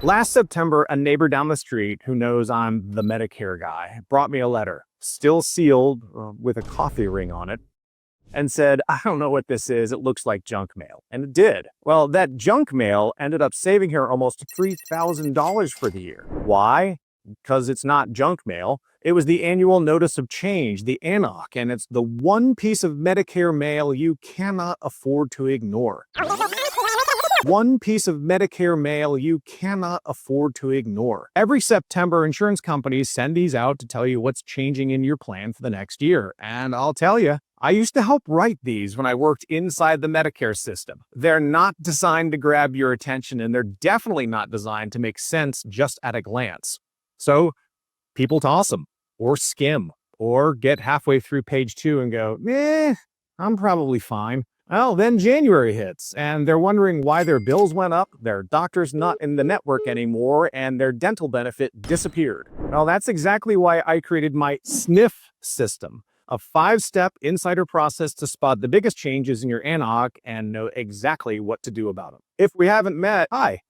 Last September, a neighbor down the street who knows I'm the Medicare guy brought me a letter, still sealed with a coffee ring on it, and said, I don't know what this is. It looks like junk mail. And it did. Well, that junk mail ended up saving her almost $3,000 for the year. Why? Because it's not junk mail. It was the annual notice of change, the ANOC, and it's the one piece of Medicare mail you cannot afford to ignore. One piece of Medicare mail you cannot afford to ignore. Every September, insurance companies send these out to tell you what's changing in your plan for the next year. And I'll tell you, I used to help write these when I worked inside the Medicare system. They're not designed to grab your attention, and they're definitely not designed to make sense just at a glance. So people toss them, or skim, or get halfway through page 2 and go, I'm probably fine. Well, then January hits, and they're wondering why their bills went up, their doctor's not in the network anymore, and their dental benefit disappeared. Well, that's exactly why I created my sniff system, a 5-step insider process to spot the biggest changes in your ANOC and know exactly what to do about them. If we haven't met, hi,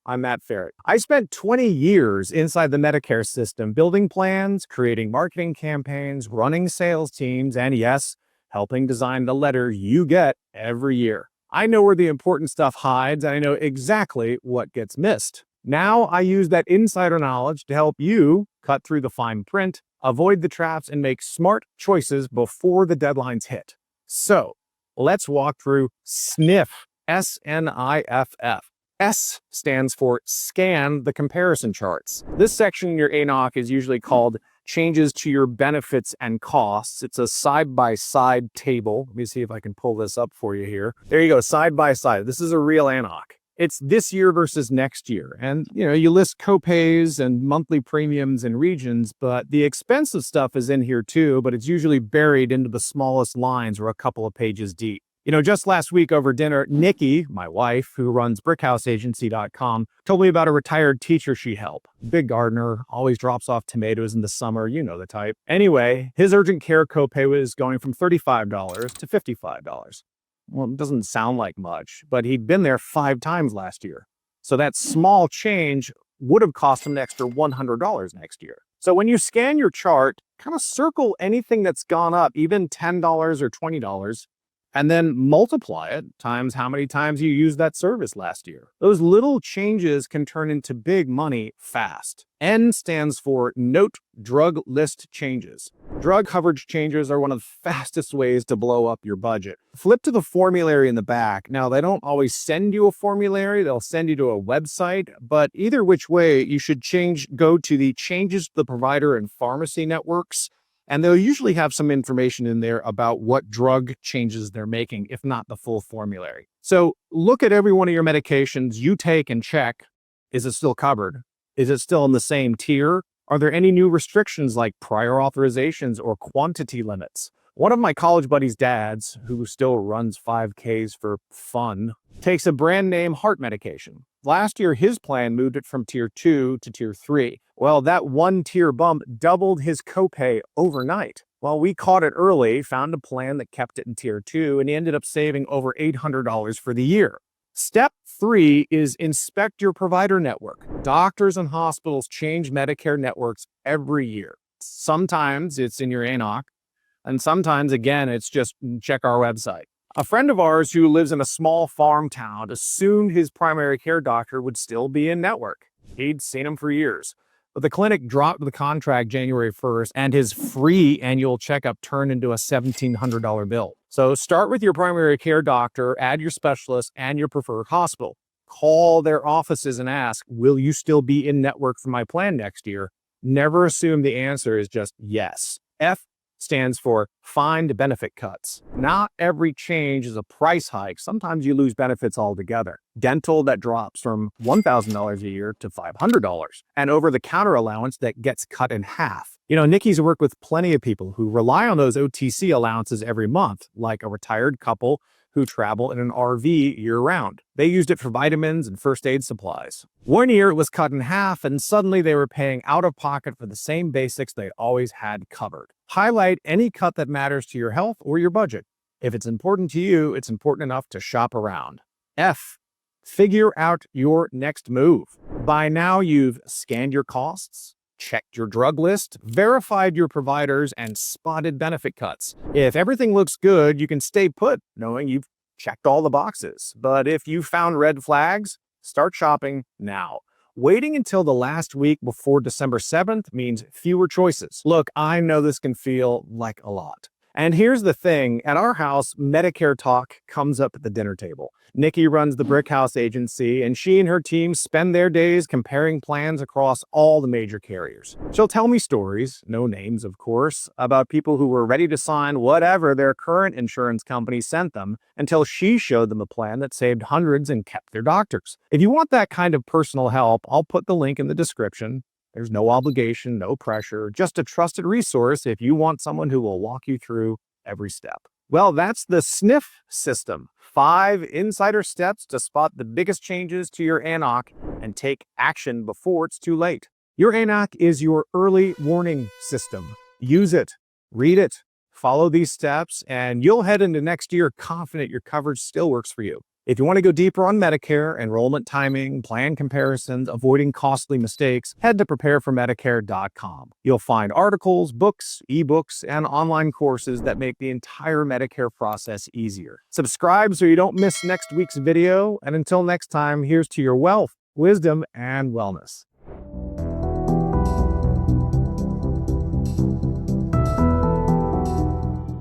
I'm Matt Ferret. I spent 20 years inside the Medicare system, building plans, creating marketing campaigns, running sales teams, and yes, helping design the letter you get every year. I know where the important stuff hides, and I know exactly what gets missed. Now I use that insider knowledge to help you cut through the fine print, avoid the traps, and make smart choices before the deadlines hit. So let's walk through SNIFF, S-N-I-F-F. S stands for scan the comparison charts. This section in your ANOC is usually called changes to your benefits and costs. It's a side-by-side table. Let me see if I can pull this up for you here. There you go, side-by-side. This is a real ANOC. It's this year versus next year. And, you list copays and monthly premiums and regions, but the expensive stuff is in here too, but it's usually buried into the smallest lines or a couple of pages deep. Just last week over dinner, Nikki, my wife, who runs brickhouseagency.com, told me about a retired teacher she helped. Big gardener, always drops off tomatoes in the summer, you know the type. Anyway, his urgent care copay was going from $35 to $55. Well, it doesn't sound like much, but he'd been there 5 times last year. So that small change would have cost him an extra $100 next year. So when you scan your chart, kind of circle anything that's gone up, even $10 or $20, and then multiply it times how many times you used that service last year. Those little changes can turn into big money fast. N stands for Note Drug List Changes. Drug coverage changes are one of the fastest ways to blow up your budget. Flip to the formulary in the back. Now, they don't always send you a formulary. They'll send you to a website, but either which way, you should go to the Changes to the Provider and Pharmacy Networks, and they'll usually have some information in there about what drug changes they're making, if not the full formulary. So look at every one of your medications you take and check, is it still covered? Is it still in the same tier? Are there any new restrictions like prior authorizations or quantity limits? One of my college buddies' dads, who still runs 5Ks for fun, takes a brand name heart medication. Last year, his plan moved it from tier 2 to tier 3. Well, that 1-tier bump doubled his copay overnight. Well, we caught it early, found a plan that kept it in tier 2, and he ended up saving over $800 for the year. Step 3 is inspect your provider network. Doctors and hospitals change Medicare networks every year. Sometimes it's in your ANOC, and sometimes, again, it's just check our website. A friend of ours who lives in a small farm town assumed his primary care doctor would still be in network. He'd seen him for years. But the clinic dropped the contract January 1st, and his free annual checkup turned into a $1,700 bill. So start with your primary care doctor, add your specialist, and your preferred hospital. Call their offices and ask, will you still be in network for my plan next year? Never assume the answer is just yes. F stands for find benefit cuts. Not every change is a price hike. Sometimes you lose benefits altogether. Dental that drops from $1,000 a year to $500, and over-the-counter allowance that gets cut in half. Nikki's worked with plenty of people who rely on those OTC allowances every month, like a retired couple who travel in an RV year-round. They used it for vitamins and first aid supplies. One year it was cut in half, and suddenly they were paying out of pocket for the same basics they always had covered. Highlight any cut that matters to your health or your budget. If it's important to you, it's important enough to shop around. F Figure out your next move. By now, you've scanned your costs, checked your drug list, verified your providers, and spotted benefit cuts. If everything looks good, you can stay put, knowing you've checked all the boxes. But if you found red flags, start shopping now. Waiting until the last week before December 7th means fewer choices. Look, I know this can feel like a lot. And here's the thing, at our house, Medicare talk comes up at the dinner table. Nikki runs the Brick House agency, and she and her team spend their days comparing plans across all the major carriers. She'll tell me stories, no names of course, about people who were ready to sign whatever their current insurance company sent them until she showed them a plan that saved hundreds and kept their doctors. If you want that kind of personal help, I'll put the link in the description. There's no obligation, no pressure, just a trusted resource if you want someone who will walk you through every step. Well, that's the sniff system. 5 insider steps to spot the biggest changes to your ANOC and take action before it's too late. Your ANOC is your early warning system. Use it, read it, follow these steps, and you'll head into next year confident your coverage still works for you. If you want to go deeper on Medicare, enrollment timing, plan comparisons, avoiding costly mistakes, head to prepareformedicare.com. You'll find articles, books, ebooks, and online courses that make the entire Medicare process easier. Subscribe so you don't miss next week's video, and until next time, here's to your wealth, wisdom, and wellness.